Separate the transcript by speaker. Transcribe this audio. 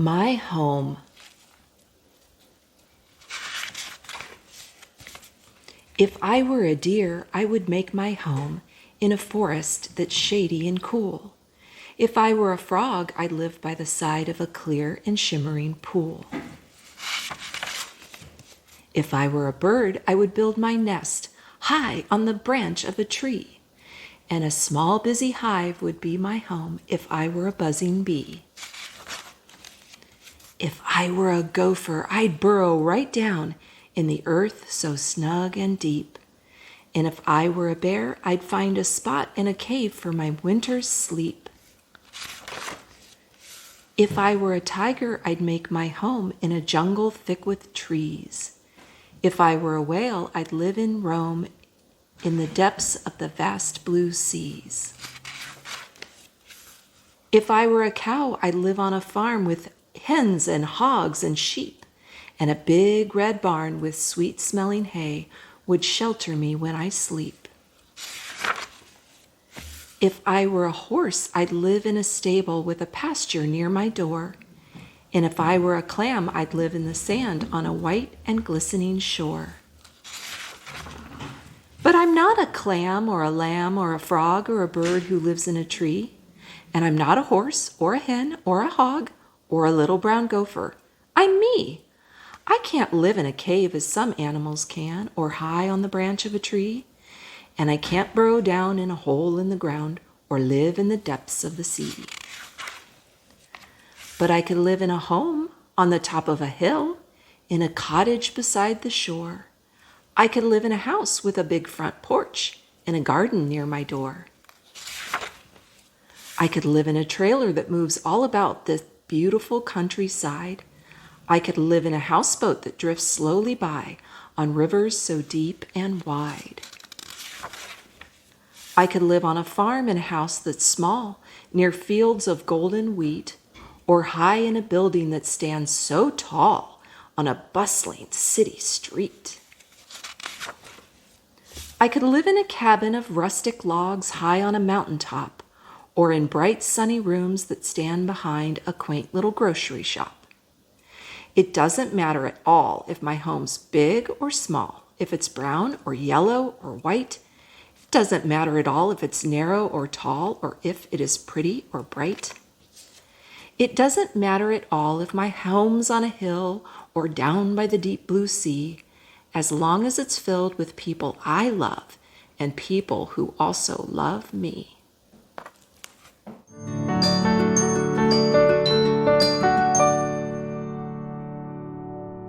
Speaker 1: My home. If I were a deer, I would make my home in a forest that's shady and cool. If I were a frog, I'd live by the side of a clear and shimmering pool. If I were a bird, I would build my nest high on the branch of a tree. And a small busy hive would be my home if I were a buzzing bee. If I were a gopher, I'd burrow right down in the earth so snug and deep. And if I were a bear, I'd find a spot in a cave for my winter's sleep. If I were a tiger, I'd make my home in a jungle thick with trees. If I were a whale, I'd live in Rome in the depths of the vast blue seas. If I were a cow, I'd live on a farm with hens and hogs and sheep, and a big red barn with sweet-smelling hay would shelter me when I sleep. If I were a horse, I'd live in a stable with a pasture near my door. And if I were a clam, I'd live in the sand on a white and glistening shore. But I'm not a clam or a lamb or a frog or a bird who lives in a tree. And I'm not a horse or a hen or a hog or a little brown gopher. I'm me. I can't live in a cave as some animals can, or high on the branch of a tree. And I can't burrow down in a hole in the ground or live in the depths of the sea. But I could live in a home on the top of a hill, in a cottage beside the shore. I could live in a house with a big front porch and a garden near my door. I could live in a trailer that moves all about the beautiful countryside. I could live in a houseboat that drifts slowly by on rivers so deep and wide. I could live on a farm in a house that's small, near fields of golden wheat, or high in a building that stands so tall on a bustling city street. I could live in a cabin of rustic logs high on a mountaintop, or in bright sunny rooms that stand behind a quaint little grocery shop. It doesn't matter at all if my home's big or small, if it's brown or yellow or white. It doesn't matter at all if it's narrow or tall, or if it is pretty or bright. It doesn't matter at all if my home's on a hill or down by the deep blue sea, as long as it's filled with people I love and people who also love me.